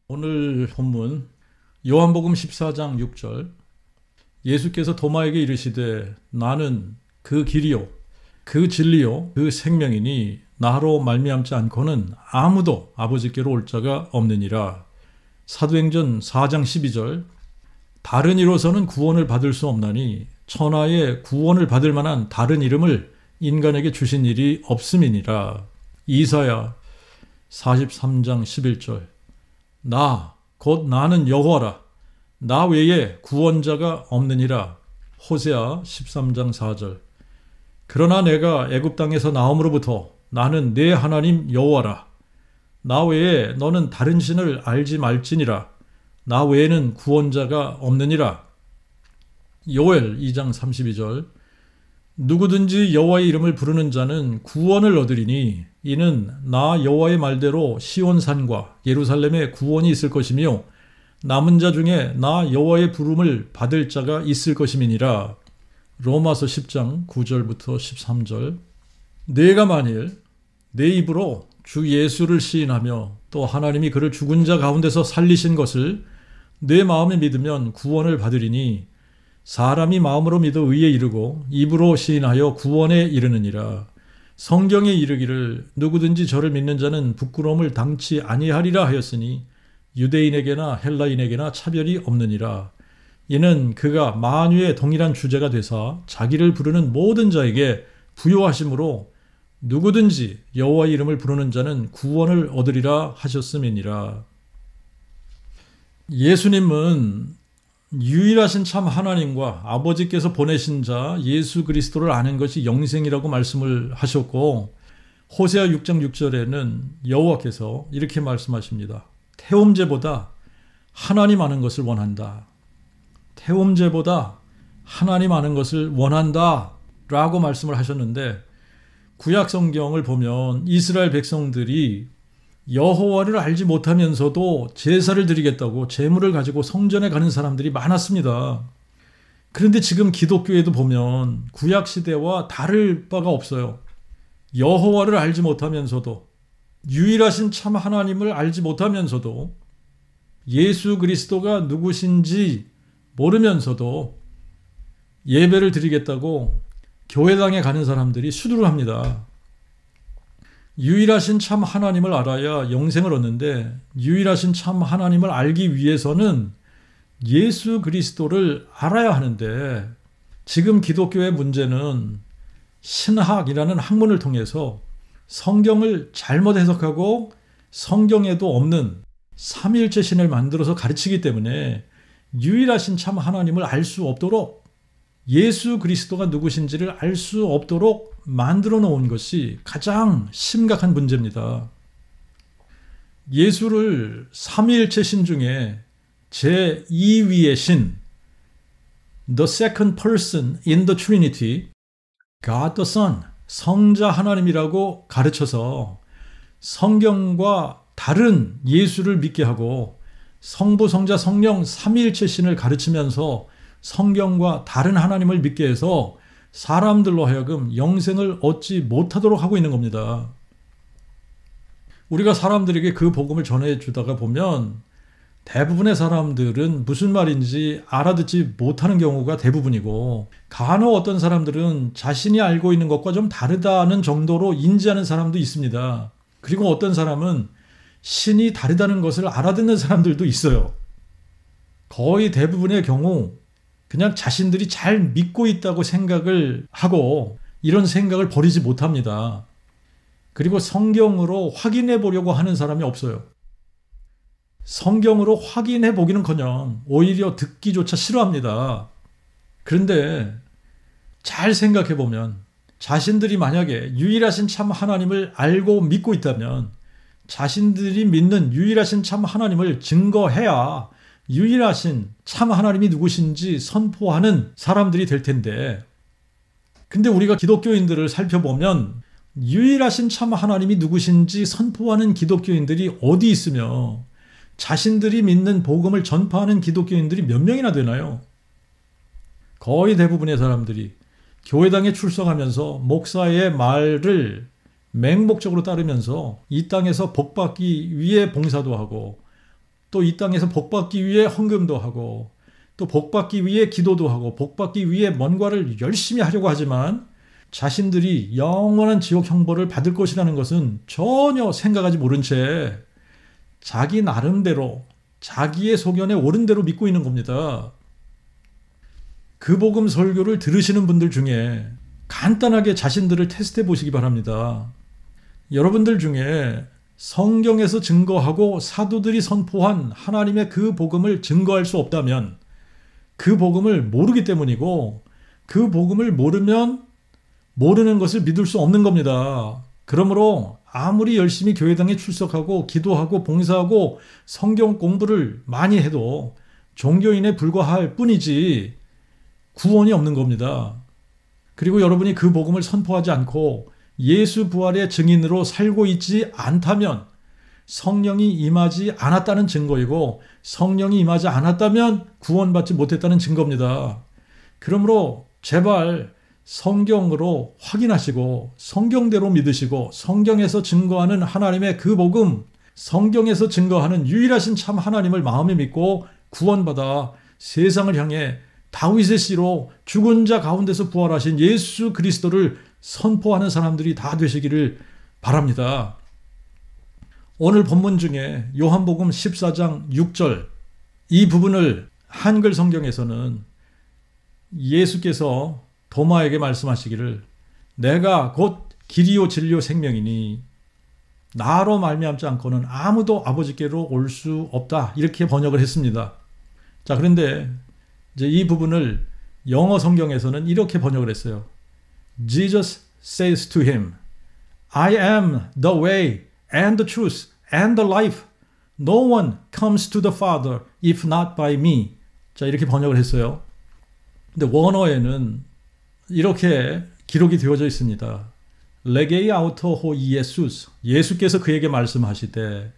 오늘 본문 요한복음 14장 6절, 예수께서 도마에게 이르시되 나는 그 길이요 그 진리요 그 생명이니 나로 말미암지 않고는 아무도 아버지께로 올 자가 없느니라. 사도행전 4장 12절, 다른 이로서는 구원을 받을 수 없나니 천하에 구원을 받을 만한 다른 이름을 인간에게 주신 일이 없음이니라. 이사야 43장 11절, 나 곧 나는 여호와라 나 외에 구원자가 없느니라. 호세아 13장 4절, 그러나 내가 애굽 땅에서 나옴으로부터 나는 내 하나님 여호와라 나 외에 너는 다른 신을 알지 말지니라. 나 외에는 구원자가 없느니라. 요엘 2장 32절, 누구든지 여호와의 이름을 부르는 자는 구원을 얻으리니 이는 나 여호와의 말대로 시온산과 예루살렘에 구원이 있을 것이며 남은 자 중에 나 여호와의 부름을 받을 자가 있을 것임이니라. 로마서 10장 9절부터 13절, 내가 만일 내 입으로 주 예수를 시인하며 또 하나님이 그를 죽은 자 가운데서 살리신 것을 내 마음에 믿으면 구원을 받으리니 사람이 마음으로 믿어 의에 이르고 입으로 시인하여 구원에 이르느니라. 성경에 이르기를 누구든지 저를 믿는 자는 부끄러움을 당치 아니하리라 하였으니 유대인에게나 헬라인에게나 차별이 없느니라. 이는 그가 만유의 동일한 주제가 되사 자기를 부르는 모든 자에게 부요하심으로 누구든지 여호와의 이름을 부르는 자는 구원을 얻으리라 하셨음이니라. 예수님은 유일하신 참 하나님과 아버지께서 보내신 자 예수 그리스도를 아는 것이 영생이라고 말씀을 하셨고, 호세아 6장 6절에는 여호와께서 이렇게 말씀하십니다. 태움제보다 하나님 아는 것을 원한다. 태움제보다 하나님 아는 것을 원한다 라고 말씀을 하셨는데, 구약 성경을 보면 이스라엘 백성들이 여호와를 알지 못하면서도 제사를 드리겠다고 제물을 가지고 성전에 가는 사람들이 많았습니다. 그런데 지금 기독교에도 보면 구약 시대와 다를 바가 없어요. 여호와를 알지 못하면서도, 유일하신 참 하나님을 알지 못하면서도, 예수 그리스도가 누구신지 모르면서도 예배를 드리겠다고 교회당에 가는 사람들이 수두를 합니다. 유일하신 참 하나님을 알아야 영생을 얻는데, 유일하신 참 하나님을 알기 위해서는 예수 그리스도를 알아야 하는데, 지금 기독교의 문제는 신학이라는 학문을 통해서 성경을 잘못 해석하고 성경에도 없는 삼위일체 신을 만들어서 가르치기 때문에 유일하신 참 하나님을 알 수 없도록, 예수 그리스도가 누구신지를 알 수 없도록 만들어 놓은 것이 가장 심각한 문제입니다. 예수를 삼위일체 신 중에 제2위의 신, The second person in the Trinity, God the Son, 성자 하나님이라고 가르쳐서 성경과 다른 예수를 믿게 하고, 성부, 성자, 성령 삼위일체 신을 가르치면서 성경과 다른 하나님을 믿게 해서 사람들로 하여금 영생을 얻지 못하도록 하고 있는 겁니다. 우리가 사람들에게 그 복음을 전해주다가 보면 대부분의 사람들은 무슨 말인지 알아듣지 못하는 경우가 대부분이고, 간혹 어떤 사람들은 자신이 알고 있는 것과 좀 다르다는 정도로 인지하는 사람도 있습니다. 그리고 어떤 사람은 신이 다르다는 것을 알아듣는 사람들도 있어요. 거의 대부분의 경우 그냥 자신들이 잘 믿고 있다고 생각을 하고 이런 생각을 버리지 못합니다. 그리고 성경으로 확인해 보려고 하는 사람이 없어요. 성경으로 확인해 보기는커녕 오히려 듣기조차 싫어합니다. 그런데 잘 생각해 보면 자신들이 만약에 유일하신 참 하나님을 알고 믿고 있다면 자신들이 믿는 유일하신 참 하나님을 증거해야 유일하신 참 하나님이 누구신지 선포하는 사람들이 될 텐데, 근데 우리가 기독교인들을 살펴보면 유일하신 참 하나님이 누구신지 선포하는 기독교인들이 어디 있으며 자신들이 믿는 복음을 전파하는 기독교인들이 몇 명이나 되나요? 거의 대부분의 사람들이 교회당에 출석하면서 목사의 말을 맹목적으로 따르면서 이 땅에서 복받기 위해 봉사도 하고, 또 이 땅에서 복받기 위해 헌금도 하고 또 복받기 위해 기도도 하고 복받기 위해 뭔가를 열심히 하려고 하지만 자신들이 영원한 지옥 형벌을 받을 것이라는 것은 전혀 생각하지 모른 채 자기 나름대로 자기의 소견에 옳은 대로 믿고 있는 겁니다. 그 복음 설교를 들으시는 분들 중에 간단하게 자신들을 테스트해 보시기 바랍니다. 여러분들 중에 성경에서 증거하고 사도들이 선포한 하나님의 그 복음을 증거할 수 없다면 그 복음을 모르기 때문이고 그 복음을 모르면 모르는 것을 믿을 수 없는 겁니다. 그러므로 아무리 열심히 교회당에 출석하고 기도하고 봉사하고 성경 공부를 많이 해도 종교인에 불과할 뿐이지 구원이 없는 겁니다. 그리고 여러분이 그 복음을 선포하지 않고 예수 부활의 증인으로 살고 있지 않다면 성령이 임하지 않았다는 증거이고 성령이 임하지 않았다면 구원받지 못했다는 증거입니다. 그러므로 제발 성경으로 확인하시고 성경대로 믿으시고 성경에서 증거하는 하나님의 그 복음, 성경에서 증거하는 유일하신 참 하나님을 마음에 믿고 구원받아 세상을 향해 다윗의 씨로 죽은 자 가운데서 부활하신 예수 그리스도를 선포하는 사람들이 다 되시기를 바랍니다. 오늘 본문 중에 요한복음 14장 6절 이 부분을 한글 성경에서는 예수께서 도마에게 말씀하시기를 내가 곧 길이요 진리요 생명이니 나로 말미암지 않고는 아무도 아버지께로 올 수 없다 이렇게 번역을 했습니다. 자, 그런데 이제 이 부분을 영어 성경에서는 이렇게 번역을 했어요. Jesus says to him, I am the way and the truth and the life. No one comes to the Father if not by me. 자, 이렇게 번역을 했어요. 근데 원어에는 이렇게 기록이 되어져 있습니다. 레게이 아우터 호 이에수스. 예수께서 그에게 말씀하시되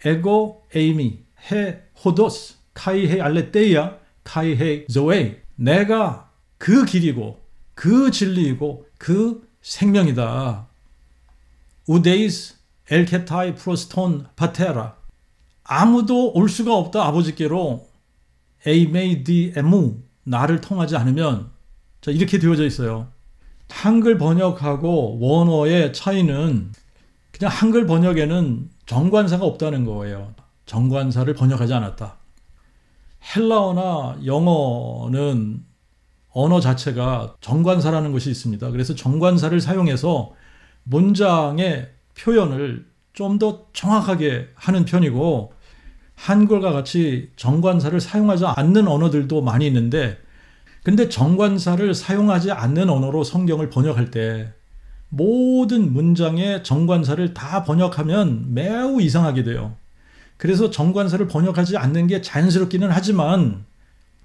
에고 에이미 헤 호도스 카이헤 알레테이아 카이헤 조웨이. 내가 그 길이고 그 진리이고 그 생명이다. 우데이스 엘케타이 프로스톤 파테라. 아무도 올 수가 없다 아버지께로 에이메이디 에무. 나를 통하지 않으면. 자, 이렇게 되어져 있어요. 한글 번역하고 원어의 차이는 그냥 한글 번역에는 정관사가 없다는 거예요. 정관사를 번역하지 않았다. 헬라어나 영어는 언어 자체가 정관사라는 것이 있습니다. 그래서 정관사를 사용해서 문장의 표현을 좀 더 정확하게 하는 편이고 한글과 같이 정관사를 사용하지 않는 언어들도 많이 있는데 근데 정관사를 사용하지 않는 언어로 성경을 번역할 때 모든 문장의 정관사를 다 번역하면 매우 이상하게 돼요. 그래서 정관사를 번역하지 않는 게 자연스럽기는 하지만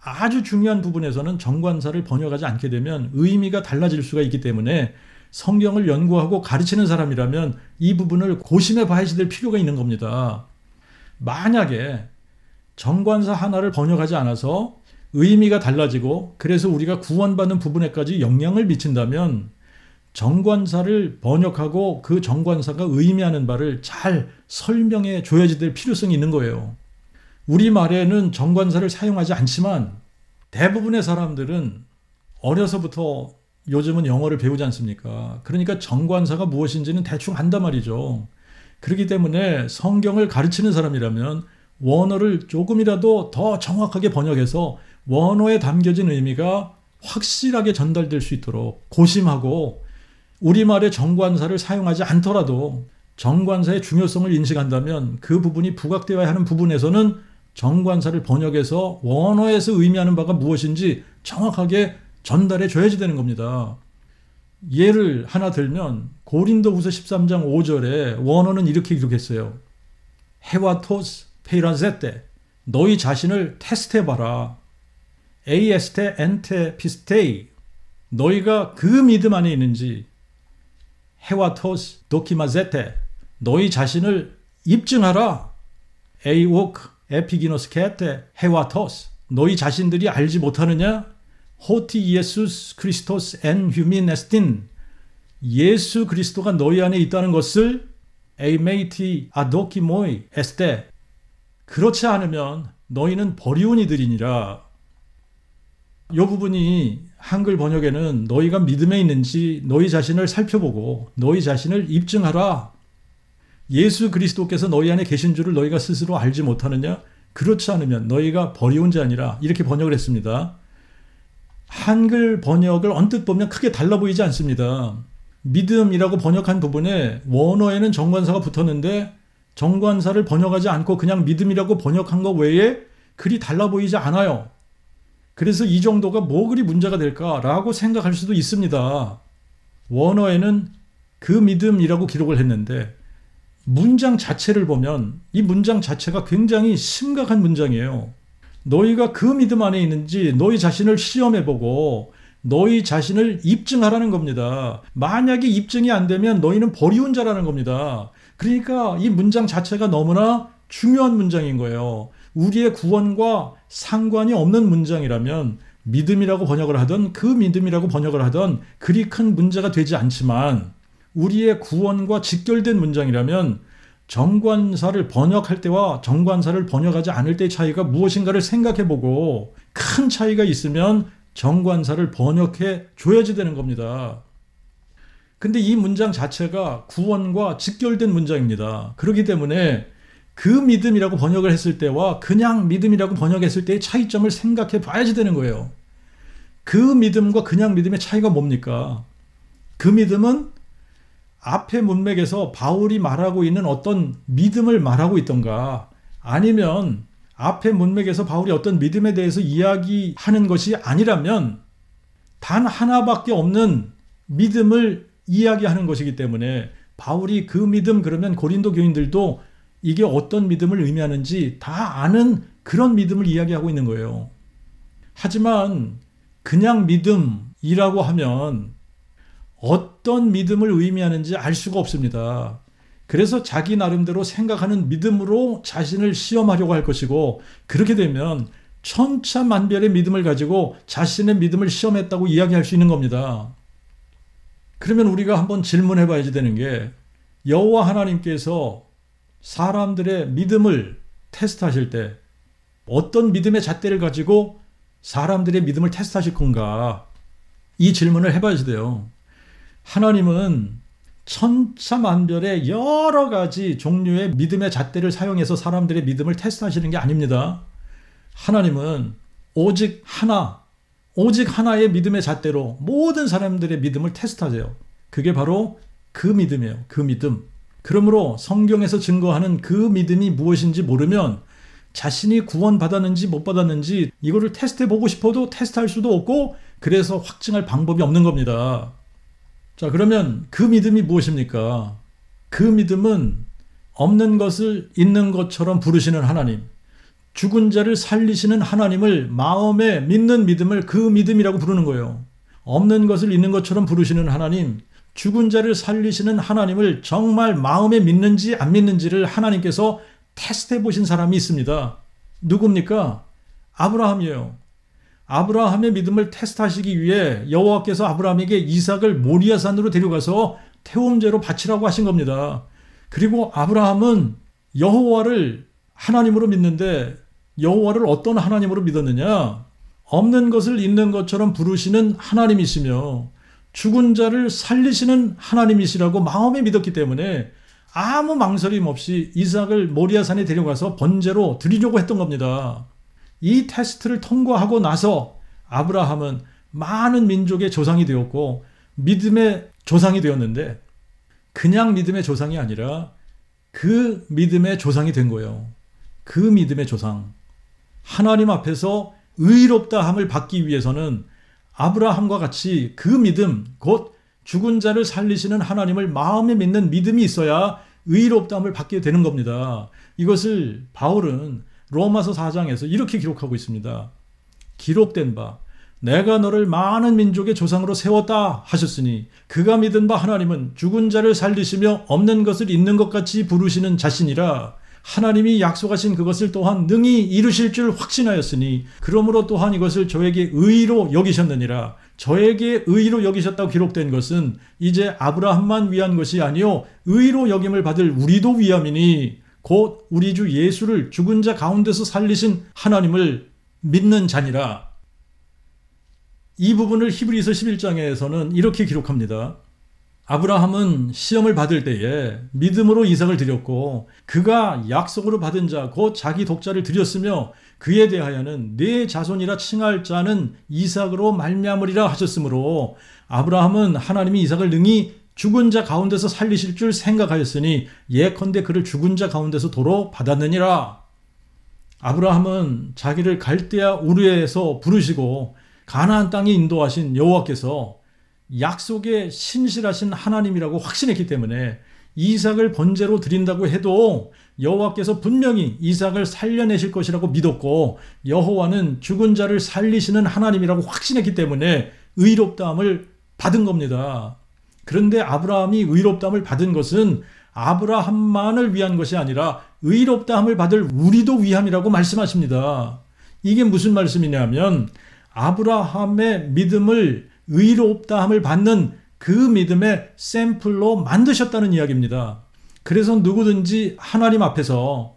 아주 중요한 부분에서는 정관사를 번역하지 않게 되면 의미가 달라질 수가 있기 때문에 성경을 연구하고 가르치는 사람이라면 이 부분을 고심해 봐야 될 필요가 있는 겁니다. 만약에 정관사 하나를 번역하지 않아서 의미가 달라지고 그래서 우리가 구원받는 부분에까지 영향을 미친다면 정관사를 번역하고 그 정관사가 의미하는 바를 잘 설명해 줘야지 될 필요성이 있는 거예요. 우리말에는 정관사를 사용하지 않지만 대부분의 사람들은 어려서부터 요즘은 영어를 배우지 않습니까? 그러니까 정관사가 무엇인지는 대충 안단 말이죠. 그렇기 때문에 성경을 가르치는 사람이라면 원어를 조금이라도 더 정확하게 번역해서 원어에 담겨진 의미가 확실하게 전달될 수 있도록 고심하고 우리말의 정관사를 사용하지 않더라도 정관사의 중요성을 인식한다면 그 부분이 부각되어야 하는 부분에서는 정관사를 번역해서 원어에서 의미하는 바가 무엇인지 정확하게 전달해 줘야지 되는 겁니다. 예를 하나 들면 고린도후서 13장 5절에 원어는 이렇게 기록했어요. 헤와토스 페이란세테. 너희 자신을 테스트해봐라. 에이에스테 엔테 피스테이. 너희가 그 믿음 안에 있는지. 헤와토스 도키마제테. 너희 자신을 입증하라. 에이오크 에피기노스 케테 헤와토스. 너희 자신들이 알지 못하느냐? 호티 이에수스 크리스토스 엔 휴민 에스틴. 예수 그리스도가 너희 안에 있다는 것을 에이메이티 아도키모이 에스테. 그렇지 않으면 너희는 버리운 이들이니라. 이 부분이 한글 번역에는 너희가 믿음에 있는지 너희 자신을 살펴보고 너희 자신을 입증하라. 예수 그리스도께서 너희 안에 계신 줄을 너희가 스스로 알지 못하느냐? 그렇지 않으면 너희가 버리운 자니라. 이렇게 번역을 했습니다. 한글 번역을 언뜻 보면 크게 달라 보이지 않습니다. 믿음이라고 번역한 부분에 원어에는 정관사가 붙었는데 정관사를 번역하지 않고 그냥 믿음이라고 번역한 것 외에 그리 달라 보이지 않아요. 그래서 이 정도가 뭐 그리 문제가 될까라고 생각할 수도 있습니다. 원어에는 그 믿음이라고 기록을 했는데 문장 자체를 보면 이 문장 자체가 굉장히 심각한 문장이에요. 너희가 그 믿음 안에 있는지 너희 자신을 시험해보고 너희 자신을 입증하라는 겁니다. 만약에 입증이 안 되면 너희는 버리운 자라는 겁니다. 그러니까 이 문장 자체가 너무나 중요한 문장인 거예요. 우리의 구원과 상관이 없는 문장이라면 믿음이라고 번역을 하든 그 믿음이라고 번역을 하든 그리 큰 문제가 되지 않지만 우리의 구원과 직결된 문장이라면 정관사를 번역할 때와 정관사를 번역하지 않을 때의 차이가 무엇인가를 생각해보고 큰 차이가 있으면 정관사를 번역해 줘야지 되는 겁니다. 근데 이 문장 자체가 구원과 직결된 문장입니다. 그렇기 때문에 그 믿음이라고 번역을 했을 때와 그냥 믿음이라고 번역했을 때의 차이점을 생각해 봐야지 되는 거예요. 그 믿음과 그냥 믿음의 차이가 뭡니까? 그 믿음은 앞의 문맥에서 바울이 말하고 있는 어떤 믿음을 말하고 있던가 아니면 앞의 문맥에서 바울이 어떤 믿음에 대해서 이야기하는 것이 아니라면 단 하나밖에 없는 믿음을 이야기하는 것이기 때문에 바울이 그 믿음 그러면 고린도 교인들도 이게 어떤 믿음을 의미하는지 다 아는 그런 믿음을 이야기하고 있는 거예요. 하지만 그냥 믿음이라고 하면 어떤 믿음을 의미하는지 알 수가 없습니다. 그래서 자기 나름대로 생각하는 믿음으로 자신을 시험하려고 할 것이고 그렇게 되면 천차만별의 믿음을 가지고 자신의 믿음을 시험했다고 이야기할 수 있는 겁니다. 그러면 우리가 한번 질문해 봐야지 되는 게 여호와 하나님께서 사람들의 믿음을 테스트하실 때 어떤 믿음의 잣대를 가지고 사람들의 믿음을 테스트하실 건가? 이 질문을 해봐야지 돼요. 하나님은 천차만별의 여러 가지 종류의 믿음의 잣대를 사용해서 사람들의 믿음을 테스트하시는 게 아닙니다. 하나님은 오직 하나의 믿음의 잣대로 모든 사람들의 믿음을 테스트하세요. 그게 바로 그 믿음이에요. 그 믿음. 그러므로 성경에서 증거하는 그 믿음이 무엇인지 모르면 자신이 구원받았는지 못 받았는지 이거를 테스트해보고 싶어도 테스트할 수도 없고 그래서 확증할 방법이 없는 겁니다. 자, 그러면 그 믿음이 무엇입니까? 그 믿음은 없는 것을 있는 것처럼 부르시는 하나님, 죽은 자를 살리시는 하나님을 마음에 믿는 믿음을 그 믿음이라고 부르는 거예요. 없는 것을 있는 것처럼 부르시는 하나님, 죽은 자를 살리시는 하나님을 정말 마음에 믿는지 안 믿는지를 하나님께서 테스트해 보신 사람이 있습니다. 누굽니까? 아브라함이에요. 아브라함의 믿음을 테스트하시기 위해 여호와께서 아브라함에게 이삭을 모리아산으로 데려가서 태움제로 바치라고 하신 겁니다. 그리고 아브라함은 여호와를 하나님으로 믿는데 여호와를 어떤 하나님으로 믿었느냐? 없는 것을 있는 것처럼 부르시는 하나님이시며 죽은 자를 살리시는 하나님이시라고 마음에 믿었기 때문에 아무 망설임 없이 이삭을 모리아산에 데려가서 번제로 드리려고 했던 겁니다. 이 테스트를 통과하고 나서 아브라함은 많은 민족의 조상이 되었고 믿음의 조상이 되었는데 그냥 믿음의 조상이 아니라 그 믿음의 조상이 된 거예요. 그 믿음의 조상. 하나님 앞에서 의롭다함을 받기 위해서는 아브라함과 같이 그 믿음, 곧 죽은 자를 살리시는 하나님을 마음에 믿는 믿음이 있어야 의롭다함을 받게 되는 겁니다. 이것을 바울은 로마서 4장에서 이렇게 기록하고 있습니다. 기록된 바 내가 너를 많은 민족의 조상으로 세웠다 하셨으니 그가 믿은 바 하나님은 죽은 자를 살리시며 없는 것을 있는 것 같이 부르시는 자신이라. 하나님이 약속하신 그것을 또한 능히 이루실 줄 확신하였으니 그러므로 또한 이것을 저에게 의로 여기셨느니라. 저에게 의로 여기셨다고 기록된 것은 이제 아브라함만 위한 것이 아니요 의로 여김을 받을 우리도 위함이니 곧 우리 주 예수를 죽은 자 가운데서 살리신 하나님을 믿는 자니라. 이 부분을 히브리서 11장에서는 이렇게 기록합니다. 아브라함은 시험을 받을 때에 믿음으로 이삭을 드렸고 그가 약속으로 받은 자 곧 자기 독자를 드렸으며 그에 대하여는 내 자손이라 칭할 자는 이삭으로 말미암으리라 하셨으므로 아브라함은 하나님이 이삭을 능히 죽은 자 가운데서 살리실 줄 생각하였으니 예컨대 그를 죽은 자 가운데서 도로 받았느니라. 아브라함은 자기를 갈대아 우르에서 부르시고 가나안 땅에 인도하신 여호와께서 약속에 신실하신 하나님이라고 확신했기 때문에 이삭을 번제로 드린다고 해도 여호와께서 분명히 이삭을 살려내실 것이라고 믿었고 여호와는 죽은 자를 살리시는 하나님이라고 확신했기 때문에 의롭다함을 받은 겁니다. 그런데 아브라함이 의롭다함을 받은 것은 아브라함만을 위한 것이 아니라 의롭다함을 받을 우리도 위함이라고 말씀하십니다. 이게 무슨 말씀이냐면 아브라함의 믿음을 의롭다함을 받는 그 믿음의 샘플로 만드셨다는 이야기입니다. 그래서 누구든지 하나님 앞에서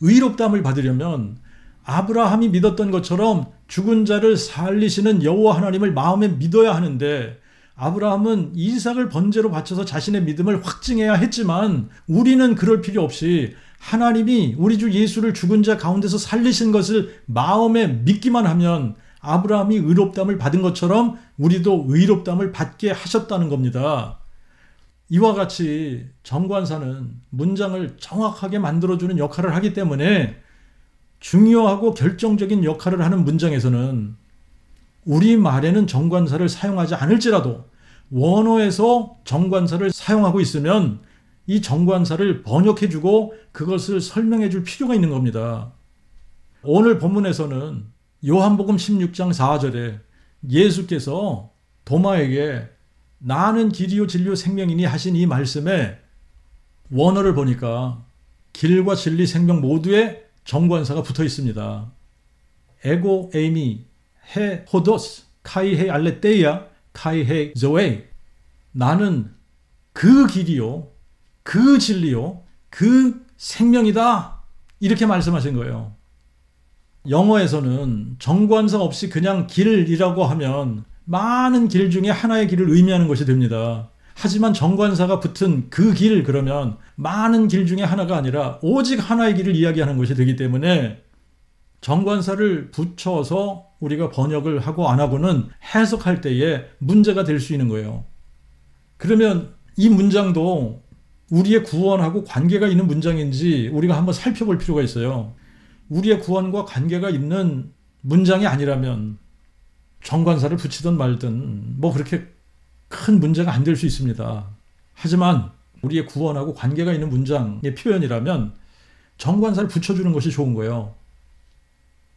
의롭다함을 받으려면 아브라함이 믿었던 것처럼 죽은 자를 살리시는 여호와 하나님을 마음에 믿어야 하는데 아브라함은 이삭을 번제로 바쳐서 자신의 믿음을 확증해야 했지만 우리는 그럴 필요 없이 하나님이 우리 주 예수를 죽은 자 가운데서 살리신 것을 마음에 믿기만 하면 아브라함이 의롭다함을 받은 것처럼 우리도 의롭다함을 받게 하셨다는 겁니다. 이와 같이 정관사는 문장을 정확하게 만들어주는 역할을 하기 때문에 중요하고 결정적인 역할을 하는 문장에서는 우리말에는 정관사를 사용하지 않을지라도 원어에서 정관사를 사용하고 있으면 이 정관사를 번역해주고 그것을 설명해줄 필요가 있는 겁니다. 오늘 본문에서는 요한복음 16장 4절에 예수께서 도마에게 나는 길이요 진리요 생명이니 하신 이 말씀에 원어를 보니까 길과 진리 생명 모두에 정관사가 붙어 있습니다. 에고 에이미 헤 호도스 카이헤 알레테이아 카이헤 조에 나는 그 길이요 그 진리요 그 생명이다 이렇게 말씀하신 거예요. 영어에서는 정관사 없이 그냥 길이라고 하면 많은 길 중에 하나의 길을 의미하는 것이 됩니다. 하지만 정관사가 붙은 그 길 그러면 많은 길 중에 하나가 아니라 오직 하나의 길을 이야기하는 것이 되기 때문에 정관사를 붙여서 우리가 번역을 하고 안 하고는 해석할 때에 문제가 될 수 있는 거예요. 그러면 이 문장도 우리의 구원하고 관계가 있는 문장인지 우리가 한번 살펴볼 필요가 있어요. 우리의 구원과 관계가 있는 문장이 아니라면 정관사를 붙이든 말든 뭐 그렇게 큰 문제가 안 될 수 있습니다. 하지만 우리의 구원하고 관계가 있는 문장의 표현이라면 정관사를 붙여주는 것이 좋은 거예요.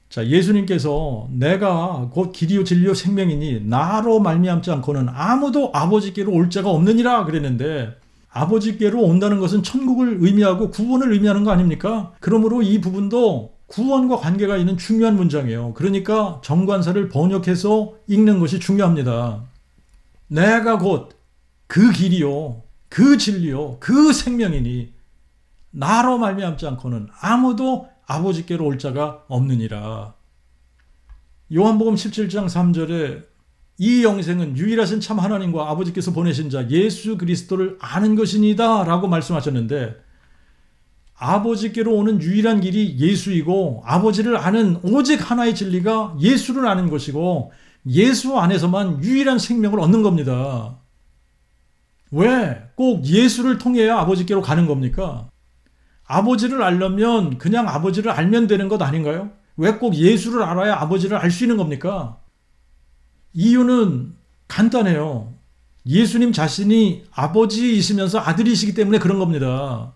자, 예수님께서 내가 곧 길이요 진리요 생명이니 나로 말미암지 않고는 아무도 아버지께로 올 자가 없느니라 그랬는데 아버지께로 온다는 것은 천국을 의미하고 구원을 의미하는 거 아닙니까? 그러므로 이 부분도 구원과 관계가 있는 중요한 문장이에요. 그러니까 정관사를 번역해서 읽는 것이 중요합니다. 내가 곧 그 길이요 그 진리요 그 생명이니 나로 말미암지 않고는 아무도 아버지께로 올 자가 없느니라. 요한복음 17장 3절에 이 영생은 유일하신 참 하나님과 아버지께서 보내신 자 예수 그리스도를 아는 것이니다 라고 말씀하셨는데 아버지께로 오는 유일한 길이 예수이고 아버지를 아는 오직 하나의 진리가 예수를 아는 것이고 예수 안에서만 유일한 생명을 얻는 겁니다. 왜 꼭 예수를 통해야 아버지께로 가는 겁니까? 아버지를 알려면 그냥 아버지를 알면 되는 것 아닌가요? 왜 꼭 예수를 알아야 아버지를 알 수 있는 겁니까? 이유는 간단해요. 예수님 자신이 아버지이시면서 아들이시기 때문에 그런 겁니다.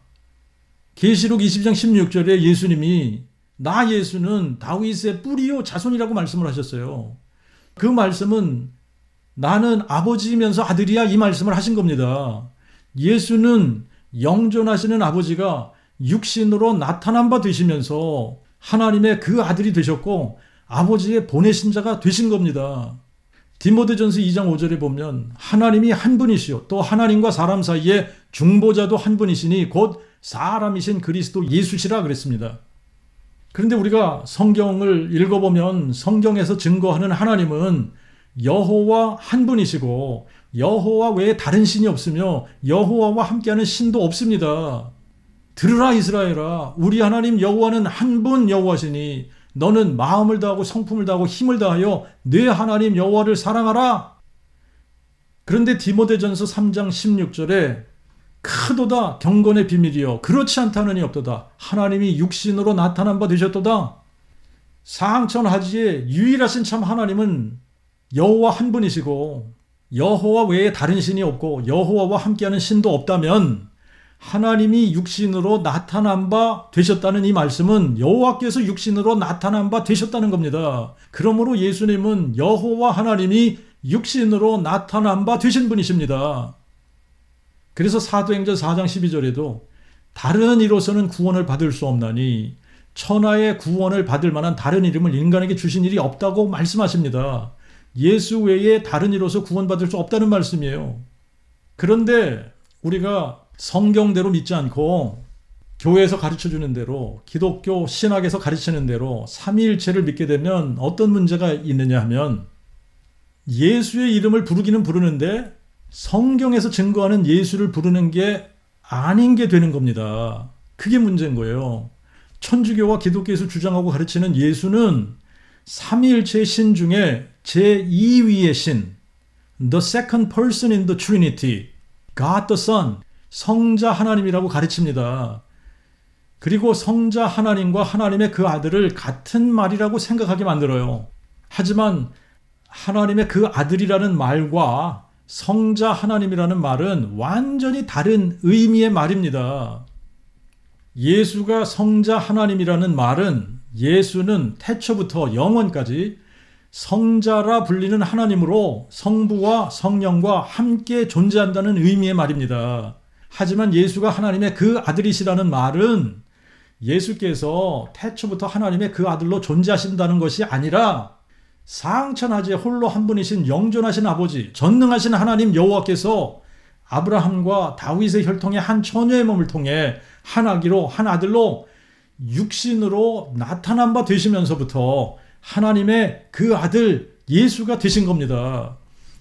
계시록 20장 16절에 예수님이 나 예수는 다윗의 뿌리요 자손이라고 말씀을 하셨어요. 그 말씀은 나는 아버지이면서 아들이야 이 말씀을 하신 겁니다. 예수는 영존하시는 아버지가 육신으로 나타난 바 되시면서 하나님의 그 아들이 되셨고 아버지의 보내신 자가 되신 겁니다. 디모데전서 2장 5절에 보면 하나님이 한 분이시요 또 하나님과 사람 사이에 중보자도 한 분이시니 곧 사람이신 그리스도 예수시라 그랬습니다. 그런데 우리가 성경을 읽어보면 성경에서 증거하는 하나님은 여호와 한 분이시고 여호와 외에 다른 신이 없으며 여호와와 함께하는 신도 없습니다. 들으라 이스라엘아, 우리 하나님 여호와는 한 분 여호와시니 너는 마음을 다하고 성품을 다하고 힘을 다하여 내 하나님 여호와를 사랑하라. 그런데 디모데전서 3장 16절에 크도다 경건의 비밀이여 그렇지 않다느니 없도다. 하나님이 육신으로 나타난 바 되셨도다. 사항천하지에 유일하신 참 하나님은 여호와 한 분이시고 여호와 외에 다른 신이 없고 여호와와 함께하는 신도 없다면 하나님이 육신으로 나타난 바 되셨다는 이 말씀은 여호와께서 육신으로 나타난 바 되셨다는 겁니다. 그러므로 예수님은 여호와 하나님이 육신으로 나타난 바 되신 분이십니다. 그래서 사도행전 4장 12절에도 다른 이로서는 구원을 받을 수 없나니 천하의 구원을 받을 만한 다른 이름을 인간에게 주신 일이 없다고 말씀하십니다. 예수 외에 다른 이로서 구원받을 수 없다는 말씀이에요. 그런데 우리가 성경대로 믿지 않고 교회에서 가르쳐주는 대로 기독교 신학에서 가르치는 대로 삼위일체를 믿게 되면 어떤 문제가 있느냐 하면 예수의 이름을 부르기는 부르는데 성경에서 증거하는 예수를 부르는 게 아닌 게 되는 겁니다. 그게 문제인 거예요. 천주교와 기독교에서 주장하고 가르치는 예수는 삼위일체의 신 중에 제2위의 신, the second person in the Trinity, God the Son, 성자 하나님이라고 가르칩니다. 그리고 성자 하나님과 하나님의 그 아들을 같은 말이라고 생각하게 만들어요. 하지만 하나님의 그 아들이라는 말과 성자 하나님이라는 말은 완전히 다른 의미의 말입니다. 예수가 성자 하나님이라는 말은 예수는 태초부터 영원까지 성자라 불리는 하나님으로 성부와 성령과 함께 존재한다는 의미의 말입니다. 하지만 예수가 하나님의 그 아들이시라는 말은 예수께서 태초부터 하나님의 그 아들로 존재하신다는 것이 아니라 사항천하지에 홀로 한 분이신 영존하신 아버지, 전능하신 하나님 여호와께서 아브라함과 다윗의 혈통의 한 처녀의 몸을 통해 한 아기로 한 아들로 육신으로 나타난 바 되시면서부터 하나님의 그 아들 예수가 되신 겁니다.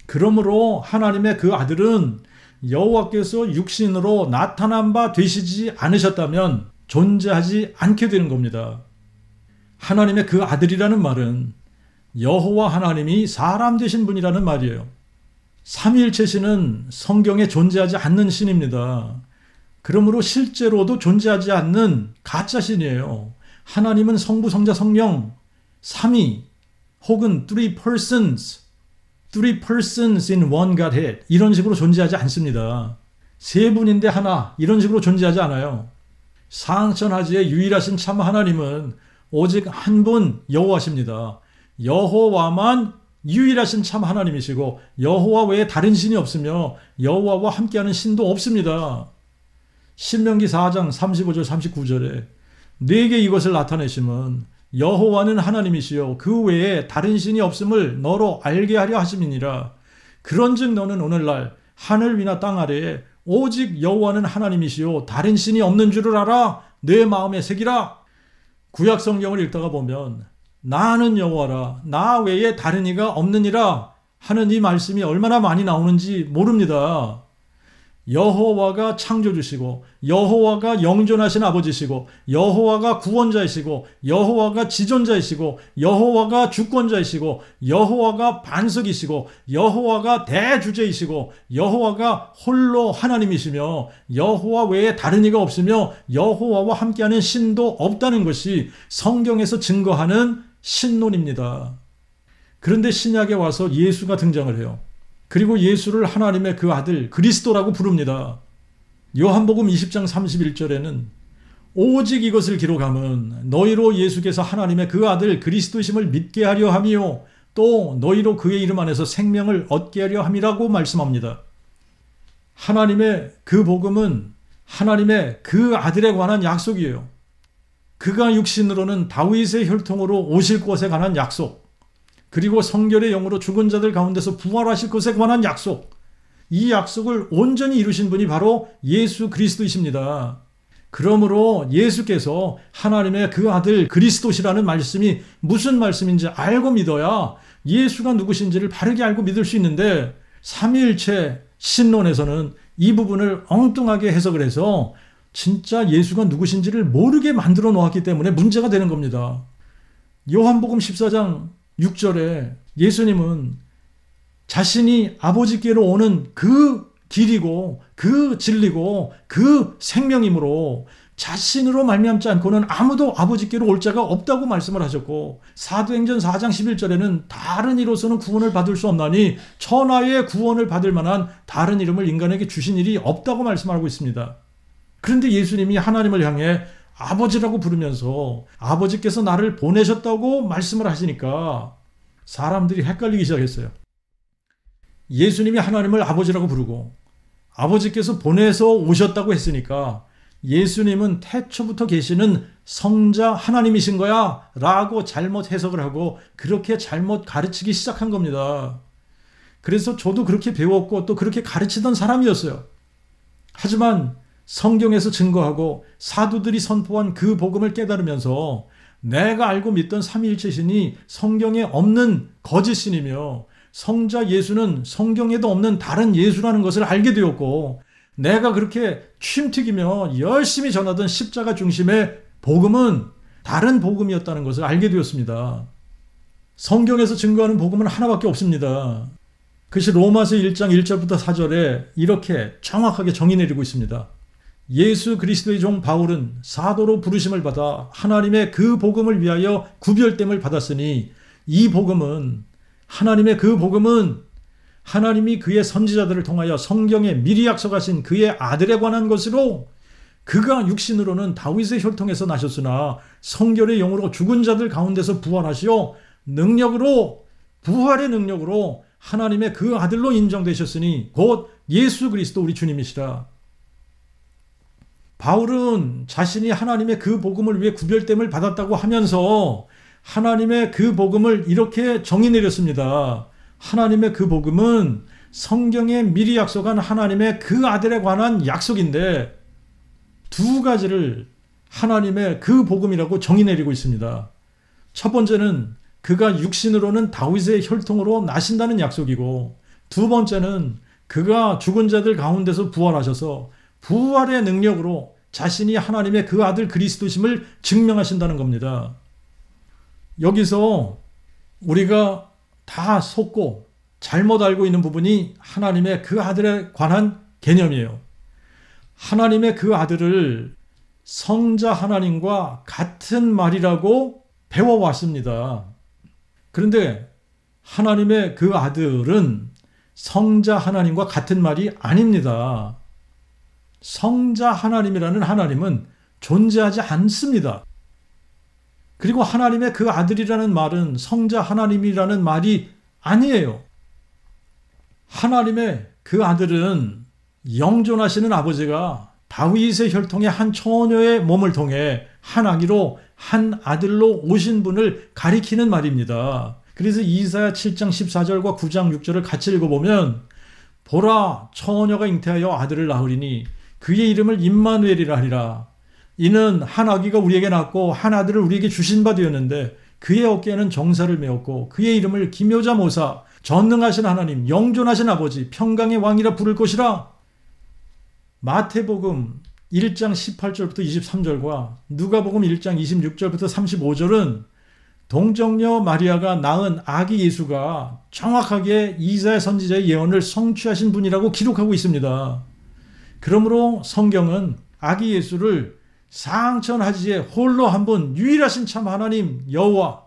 그러므로 하나님의 그 아들은 여호와께서 육신으로 나타난 바 되시지 않으셨다면 존재하지 않게 되는 겁니다. 하나님의 그 아들이라는 말은 여호와 하나님이 사람 되신 분이라는 말이에요. 삼위일체 신은 성경에 존재하지 않는 신입니다. 그러므로 실제로도 존재하지 않는 가짜 신이에요. 하나님은 성부, 성자, 성령, 삼위 혹은 three persons in one Godhead 이런 식으로 존재하지 않습니다. 세 분인데 하나 이런 식으로 존재하지 않아요. 사항천하지의 유일하신 참 하나님은 오직 한 분 여호와십니다. 여호와만 유일하신 참 하나님이시고 여호와 외에 다른 신이 없으며 여호와와 함께하는 신도 없습니다. 신명기 4장 35절 39절에 네게 이것을 나타내심은 여호와는 하나님이시요 그 외에 다른 신이 없음을 너로 알게 하려 하심이니라. 그런즉 너는 오늘날 하늘 위나 땅 아래에 오직 여호와는 하나님이시요 다른 신이 없는 줄을 알아 내 마음에 새기라. 구약 성경을 읽다가 보면 나는 여호와라 나 외에 다른 이가 없느니라 하는 이 말씀이 얼마나 많이 나오는지 모릅니다. 여호와가 창조주시고 여호와가 영존하신 아버지시고 여호와가 구원자이시고 여호와가 지존자이시고 여호와가 주권자이시고 여호와가 반석이시고 여호와가 대주제이시고 여호와가 홀로 하나님이시며 여호와 외에 다른 이가 없으며 여호와와 함께하는 신도 없다는 것이 성경에서 증거하는 신론입니다. 그런데 신약에 와서 예수가 등장을 해요. 그리고 예수를 하나님의 그 아들 그리스도라고 부릅니다. 요한복음 20장 31절에는 오직 이것을 기록함은 너희로 예수께서 하나님의 그 아들 그리스도심을 믿게 하려 함이요 또 너희로 그의 이름 안에서 생명을 얻게 하려 함이라고 말씀합니다. 하나님의 그 복음은 하나님의 그 아들에 관한 약속이에요. 그가 육신으로는 다윗의 혈통으로 오실 것에 관한 약속, 그리고 성결의 영으로 죽은 자들 가운데서 부활하실 것에 관한 약속, 이 약속을 온전히 이루신 분이 바로 예수 그리스도이십니다. 그러므로 예수께서 하나님의 그 아들 그리스도시라는 말씀이 무슨 말씀인지 알고 믿어야 예수가 누구신지를 바르게 알고 믿을 수 있는데, 삼위일체 신론에서는 이 부분을 엉뚱하게 해석을 해서 진짜 예수가 누구신지를 모르게 만들어 놓았기 때문에 문제가 되는 겁니다. 요한복음 14장 6절에 예수님은 자신이 아버지께로 오는 그 길이고 그 진리고 그 생명이므로 자신으로 말미암지 않고는 아무도 아버지께로 올 자가 없다고 말씀을 하셨고, 사도행전 4장 11절에는 다른 이로서는 구원을 받을 수 없나니 천하의 구원을 받을 만한 다른 이름을 인간에게 주신 일이 없다고 말씀하고 있습니다. 그런데 예수님이 하나님을 향해 아버지라고 부르면서 아버지께서 나를 보내셨다고 말씀을 하시니까 사람들이 헷갈리기 시작했어요. 예수님이 하나님을 아버지라고 부르고 아버지께서 보내서 오셨다고 했으니까 예수님은 태초부터 계시는 성자 하나님이신 거야 라고 잘못 해석을 하고 그렇게 잘못 가르치기 시작한 겁니다. 그래서 저도 그렇게 배웠고 또 그렇게 가르치던 사람이었어요. 하지만 성경에서 증거하고 사도들이 선포한 그 복음을 깨달으면서 내가 알고 믿던 삼위일체 신이 성경에 없는 거짓신이며 성자 예수는 성경에도 없는 다른 예수라는 것을 알게 되었고, 내가 그렇게 쉼튀기며 열심히 전하던 십자가 중심의 복음은 다른 복음이었다는 것을 알게 되었습니다. 성경에서 증거하는 복음은 하나밖에 없습니다. 그것이 로마서 1장 1절부터 4절에 이렇게 정확하게 정의 내리고 있습니다. 예수 그리스도의 종 바울은 사도로 부르심을 받아 하나님의 그 복음을 위하여 구별됨을 받았으니 이 복음은 하나님이 그의 선지자들을 통하여 성경에 미리 약속하신 그의 아들에 관한 것으로 그가 육신으로는 다윗의 혈통에서 나셨으나 성결의 영으로 죽은 자들 가운데서 부활하시어 부활의 능력으로 하나님의 그 아들로 인정되셨으니 곧 예수 그리스도 우리 주님이시라. 바울은 자신이 하나님의 그 복음을 위해 구별됨을 받았다고 하면서 하나님의 그 복음을 이렇게 정의 내렸습니다. 하나님의 그 복음은 성경에 미리 약속한 하나님의 그 아들에 관한 약속인데 두 가지를 하나님의 그 복음이라고 정의 내리고 있습니다. 첫 번째는 그가 육신으로는 다윗의 혈통으로 나신다는 약속이고, 두 번째는 그가 죽은 자들 가운데서 부활하셔서 부활의 능력으로 자신이 하나님의 그 아들 그리스도심을 증명하신다는 겁니다. 여기서 우리가 다 속고 잘못 알고 있는 부분이 하나님의 그 아들에 관한 개념이에요. 하나님의 그 아들을 성자 하나님과 같은 말이라고 배워왔습니다. 그런데 하나님의 그 아들은 성자 하나님과 같은 말이 아닙니다. 성자 하나님이라는 하나님은 존재하지 않습니다. 그리고 하나님의 그 아들이라는 말은 성자 하나님이라는 말이 아니에요. 하나님의 그 아들은 영존하시는 아버지가 다윗의 혈통의 한 처녀의 몸을 통해 한 아기로 한 아들로 오신 분을 가리키는 말입니다. 그래서 이사야 7장 14절과 9장 6절을 같이 읽어보면 보라 처녀가 잉태하여 아들을 낳으리니 그의 이름을 임마누엘이라 하리라. 이는 한 아기가 우리에게 낳고 한 아들을 우리에게 주신 바 되었는데 그의 어깨에는 정사를 메었고 그의 이름을 기묘자 모사 전능하신 하나님 영존하신 아버지 평강의 왕이라 부를 것이라. 마태복음 1장 18절부터 23절과 누가복음 1장 26절부터 35절은 동정녀 마리아가 낳은 아기 예수가 정확하게 이사야 선지자의 예언을 성취하신 분이라고 기록하고 있습니다. 그러므로 성경은 아기 예수를 상천하지에 홀로 한 분 유일하신 참 하나님 여호와,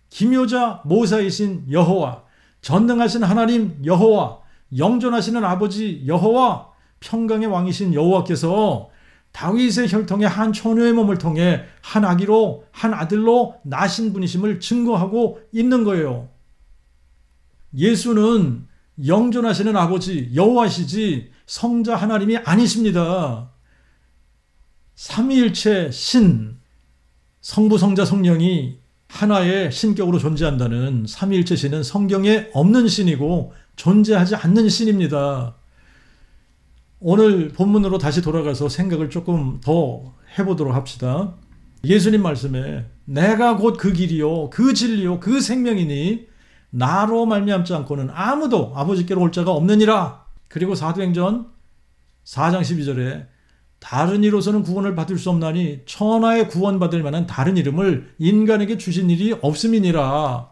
기묘자 모사이신 여호와, 전능하신 하나님 여호와, 영존하시는 아버지 여호와, 평강의 왕이신 여호와께서 다윗의 혈통의 한 처녀의 몸을 통해 한 아기로 한 아들로 나신 분이심을 증거하고 있는 거예요. 예수는 영존하시는 아버지 여호와시지 성자 하나님이 아니십니다. 삼위일체 신, 성부, 성자, 성령이 하나의 신격으로 존재한다는 삼위일체 신은 성경에 없는 신이고 존재하지 않는 신입니다. 오늘 본문으로 다시 돌아가서 생각을 조금 더 해보도록 합시다. 예수님 말씀에 내가 곧 그 길이요 그 진리요 그 생명이니 나로 말미암지 않고는 아무도 아버지께로 올 자가 없느니라. 그리고 사도행전 4장 12절에 다른 이로서는 구원을 받을 수 없나니 천하에 구원받을 만한 다른 이름을 인간에게 주신 일이 없음이니라.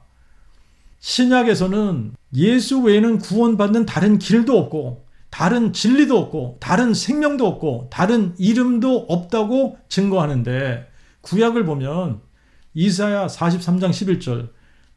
신약에서는 예수 외에는 구원받는 다른 길도 없고 다른 진리도 없고 다른 생명도 없고 다른 이름도 없다고 증거하는데, 구약을 보면 이사야 43장 11절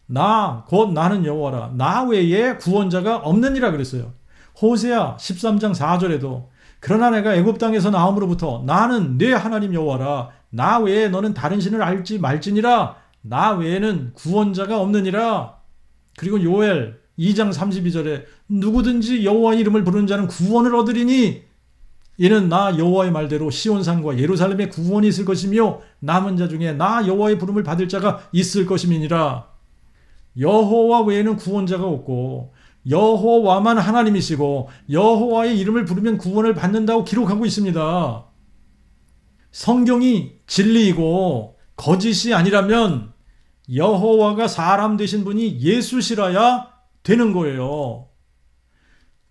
나 곧 나는 여호와라 나 외에 구원자가 없느니라 그랬어요. 호세아 13장 4절에도 그러나 내가 애굽 땅에서 나옴으로부터 나는 네 하나님 여호와라 나 외에 너는 다른 신을 알지 말지니라 나 외에는 구원자가 없느니라. 그리고 요엘 2장 32절에 누구든지 여호와의 이름을 부르는 자는 구원을 얻으리니 이는 나 여호와의 말대로 시온산과 예루살렘에 구원이 있을 것이며 남은 자 중에 나 여호와의 부름을 받을 자가 있을 것임이니라. 여호와 외에는 구원자가 없고 여호와만 하나님이시고 여호와의 이름을 부르면 구원을 받는다고 기록하고 있습니다. 성경이 진리이고 거짓이 아니라면 여호와가 사람 되신 분이 예수시라야 되는 거예요.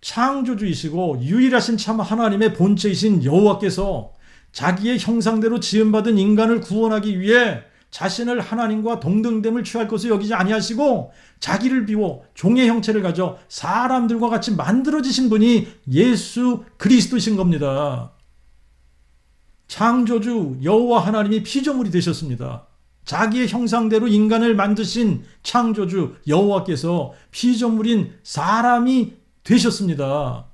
창조주이시고 유일하신 참 하나님의 본체이신 여호와께서 자기의 형상대로 지음받은 인간을 구원하기 위해 자신을 하나님과 동등됨을 취할 것을 여기지 아니하시고 자기를 비워 종의 형체를 가져 사람들과 같이 만들어지신 분이 예수 그리스도이신 겁니다. 창조주 여호와 하나님이 피조물이 되셨습니다. 자기의 형상대로 인간을 만드신 창조주 여호와께서 피조물인 사람이 되셨습니다.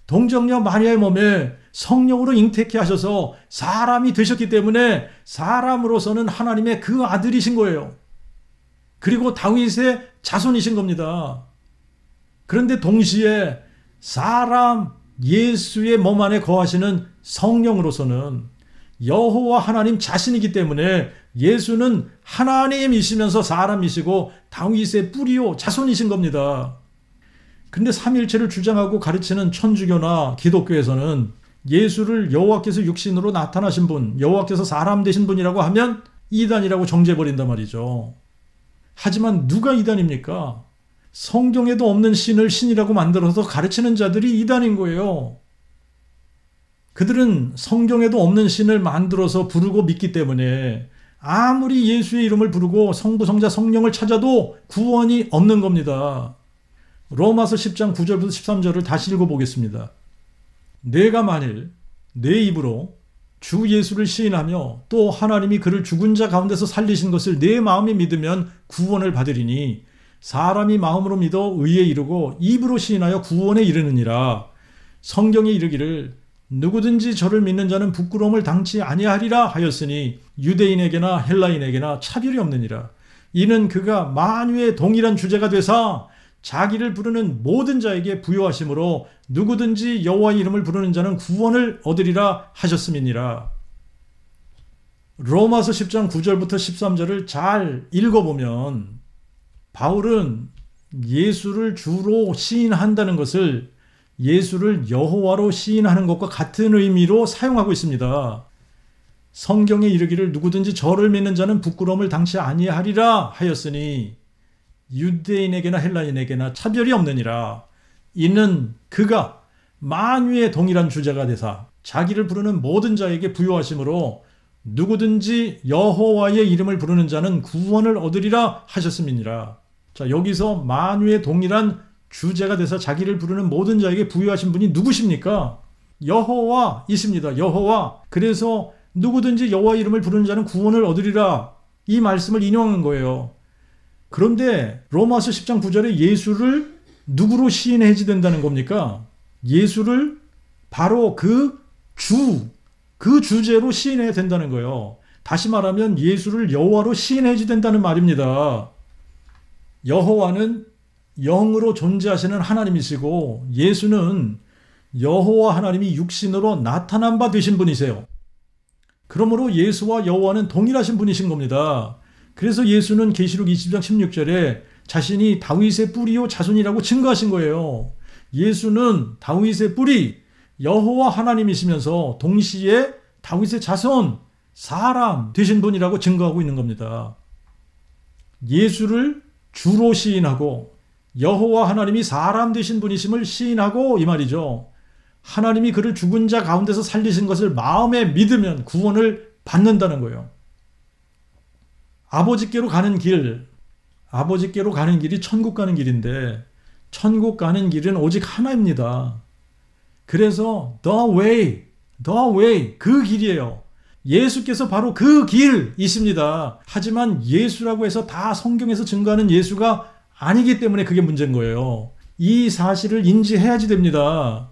동정녀 마리아의 몸에 성령으로 잉태케 하셔서 사람이 되셨기 때문에 사람으로서는 하나님의 그 아들이신 거예요. 그리고 다윗의 자손이신 겁니다. 그런데 동시에 사람 예수의 몸 안에 거하시는 성령으로서는 여호와 하나님 자신이기 때문에 예수는 하나님이시면서 사람이시고 다윗의 뿌리요 자손이신 겁니다. 근데 삼일체를 주장하고 가르치는 천주교나 기독교에서는 예수를 여호와께서 육신으로 나타나신 분, 여호와께서 사람 되신 분이라고 하면 이단이라고 정죄해버린단 말이죠. 하지만 누가 이단입니까? 성경에도 없는 신을 신이라고 만들어서 가르치는 자들이 이단인 거예요. 그들은 성경에도 없는 신을 만들어서 부르고 믿기 때문에 아무리 예수의 이름을 부르고 성부, 성자, 성령을 찾아도 구원이 없는 겁니다. 로마서 10장 9절부터 13절을 다시 읽어보겠습니다. 내가 만일 내 입으로 주 예수를 시인하며 또 하나님이 그를 죽은 자 가운데서 살리신 것을 내 마음에 믿으면 구원을 받으리니 사람이 마음으로 믿어 의에 이르고 입으로 시인하여 구원에 이르느니라. 성경에 이르기를 누구든지 저를 믿는 자는 부끄러움을 당치 아니하리라 하였으니 유대인에게나 헬라인에게나 차별이 없느니라. 이는 그가 만유의 동일한 주제가 되사 자기를 부르는 모든 자에게 부요하심으로 누구든지 여호와의 이름을 부르는 자는 구원을 얻으리라 하셨음이니라. 로마서 10장 9절부터 13절을 잘 읽어보면 바울은 예수를 주로 시인한다는 것을 예수를 여호와로 시인하는 것과 같은 의미로 사용하고 있습니다. 성경에 이르기를 누구든지 저를 믿는 자는 부끄러움을 당치 아니하리라 하였으니 유대인에게나 헬라인에게나 차별이 없느니라. 이는 그가 만유의 동일한 주제가 되사 자기를 부르는 모든 자에게 부요하심으로 누구든지 여호와의 이름을 부르는 자는 구원을 얻으리라 하셨음이니라. 자, 여기서 만유의 동일한 주제가 되사 자기를 부르는 모든 자에게 부요하신 분이 누구십니까? 여호와이십니다. 여호와. 그래서 누구든지 여호와의 이름을 부르는 자는 구원을 얻으리라. 이 말씀을 인용한 거예요. 그런데 로마서 10장 9절에 예수를 누구로 시인해야 된다는 겁니까? 예수를 바로 그 주제로 시인해야 된다는 거예요. 다시 말하면 예수를 여호와로 시인해야 된다는 말입니다. 여호와는 영으로 존재하시는 하나님이시고 예수는 여호와 하나님이 육신으로 나타난 바 되신 분이세요. 그러므로 예수와 여호와는 동일하신 분이신 겁니다. 그래서 예수는 계시록 20장 16절에 자신이 다윗의 뿌리요 자손이라고 증거하신 거예요. 예수는 다윗의 뿌리, 여호와 하나님이시면서 동시에 다윗의 자손, 사람 되신 분이라고 증거하고 있는 겁니다. 예수를 주로 시인하고 여호와 하나님이 사람 되신 분이심을 시인하고 이 말이죠. 하나님이 그를 죽은 자 가운데서 살리신 것을 마음에 믿으면 구원을 받는다는 거예요. 아버지께로 가는 길, 아버지께로 가는 길이 천국 가는 길인데 천국 가는 길은 오직 하나입니다. 그래서 the way, 그 길이에요. 예수께서 바로 그 길이십니다. 하지만 예수라고 해서 다 성경에서 증거하는 예수가 아니기 때문에 그게 문제인 거예요. 이 사실을 인지해야지 됩니다.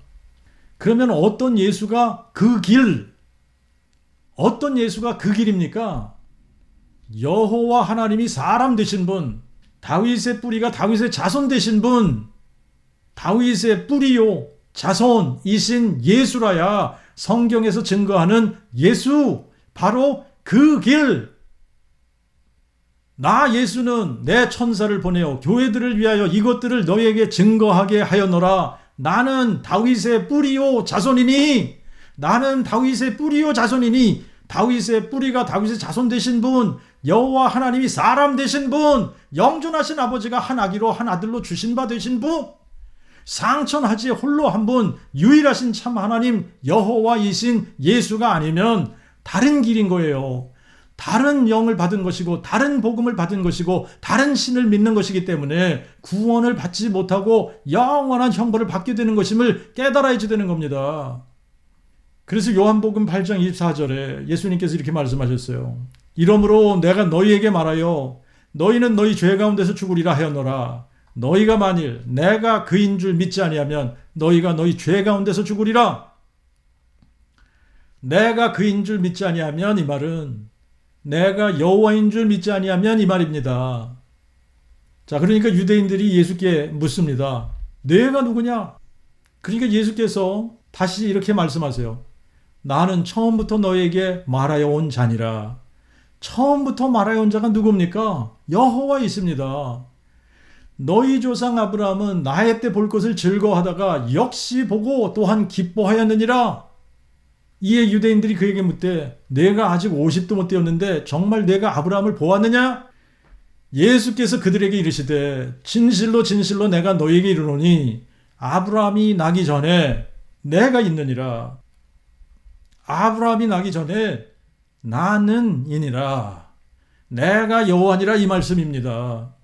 그러면 어떤 예수가 그 길, 어떤 예수가 그 길입니까? 여호와 하나님이 사람 되신 분, 다윗의 뿌리가 다윗의 자손 되신 분, 다윗의 뿌리요 자손이신 예수라야 성경에서 증거하는 예수, 바로 그 길. 나 예수는 내 천사를 보내어 교회들을 위하여 이것들을 너희에게 증거하게 하였노라. 나는 다윗의 뿌리요 자손이니, 나는 다윗의 뿌리요 자손이니, 다윗의 뿌리가 다윗의 자손 되신 분, 여호와 하나님이 사람 되신 분, 영존하신 아버지가 한 아기로 한 아들로 주신 바 되신 분, 상천하지 홀로 한 분, 유일하신 참 하나님 여호와이신 예수가 아니면 다른 길인 거예요. 다른 영을 받은 것이고 다른 복음을 받은 것이고 다른 신을 믿는 것이기 때문에 구원을 받지 못하고 영원한 형벌을 받게 되는 것임을 깨달아야지 되는 겁니다. 그래서 요한복음 8장 24절에 예수님께서 이렇게 말씀하셨어요. 이러므로 내가 너희에게 말하여 너희는 너희 죄 가운데서 죽으리라 하였노라. 너희가 만일 내가 그인 줄 믿지 아니하면 너희가 너희 죄 가운데서 죽으리라. 내가 그인 줄 믿지 아니하면, 이 말은 내가 여호와인 줄 믿지 아니하면 이 말입니다. 자, 그러니까 유대인들이 예수께 묻습니다. 내가 누구냐? 그러니까 예수께서 다시 이렇게 말씀하세요. 나는 처음부터 너에게 말하여 온 자니라. 처음부터 말하여 온 자가 누굽니까? 여호와 있습니다. 너희 조상 아브라함은 나의 때 볼 것을 즐거워하다가 역시 보고 또한 기뻐하였느니라. 이에 유대인들이 그에게 묻되 내가 아직 50도 못 되었는데 정말 내가 아브라함을 보았느냐? 예수께서 그들에게 이르시되 진실로 진실로 내가 너희에게 이르노니 아브라함이 나기 전에 내가 있느니라. 아브라함이 나기 전에 나는 이니라. 내가 여호와니라, 이 말씀입니다.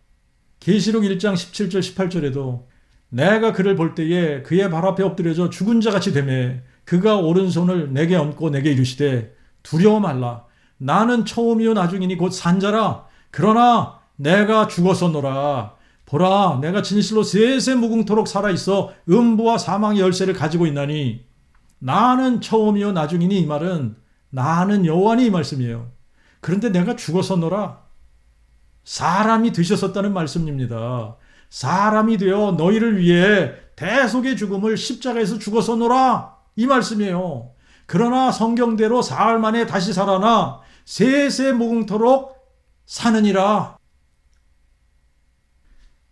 계시록 1장 17절 18절에도 내가 그를 볼 때에 그의 발 앞에 엎드려져 죽은 자같이 되매 그가 오른손을 내게 얹고 내게 이르시되 두려워 말라. 나는 처음이요 나중이니 곧 산자라. 그러나 내가 죽었었노라. 보라, 내가 진실로 세세 무궁토록 살아있어 음부와 사망의 열쇠를 가지고 있나니 나는 처음이요 나중이니, 이 말은 나는 여호와니, 이 말씀이에요. 그런데 내가 죽었었노라. 사람이 되셨었다는 말씀입니다. 사람이 되어 너희를 위해 대속의 죽음을 십자가에서 죽었었노라, 이 말씀이에요. 그러나 성경대로 사흘 만에 다시 살아나 세세 무궁토록 사느니라.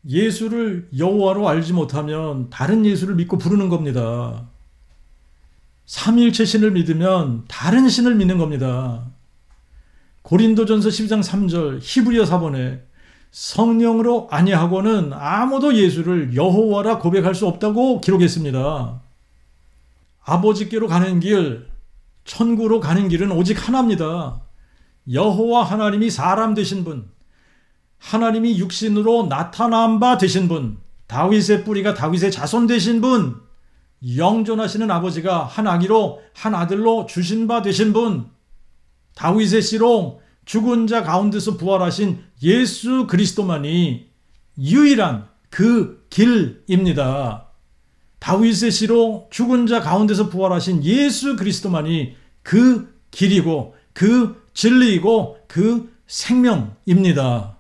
예수를 여호와로 알지 못하면 다른 예수를 믿고 부르는 겁니다. 삼위일체 신을 믿으면 다른 신을 믿는 겁니다. 고린도전서 12장 3절 히브리어 사본에 성령으로 아니하고는 아무도 예수를 여호와라 고백할 수 없다고 기록했습니다. 아버지께로 가는 길, 천국으로 가는 길은 오직 하나입니다. 여호와 하나님이 사람 되신 분, 하나님이 육신으로 나타난 바 되신 분, 다윗의 뿌리가 다윗의 자손 되신 분, 영존하시는 아버지가 한 아기로 한 아들로 주신 바 되신 분, 다윗의 씨로 죽은 자 가운데서 부활하신 예수 그리스도만이 유일한 그 길입니다. 다윗의 씨로 죽은 자 가운데서 부활하신 예수 그리스도만이 그 길이고 그 진리이고 그 생명입니다.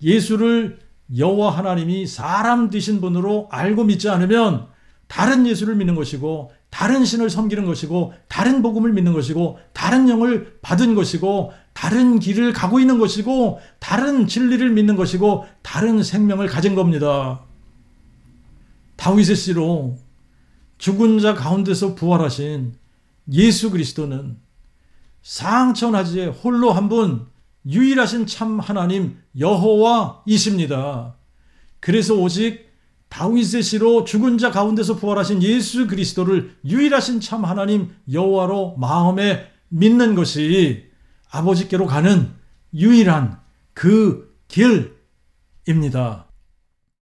예수를 여호와 하나님이 사람 되신 분으로 알고 믿지 않으면 다른 예수를 믿는 것이고 다른 신을 섬기는 것이고 다른 복음을 믿는 것이고 다른 영을 받은 것이고 다른 길을 가고 있는 것이고 다른 진리를 믿는 것이고 다른 생명을 가진 겁니다. 다윗의 씨로 죽은 자 가운데서 부활하신 예수 그리스도는 상천하지에 홀로 한 분 유일하신 참 하나님 여호와이십니다. 그래서 오직 다윗의 씨로 죽은 자 가운데서 부활하신 예수 그리스도를 유일하신 참 하나님 여호와로 마음에 믿는 것이 아버지께로 가는 유일한 그 길입니다.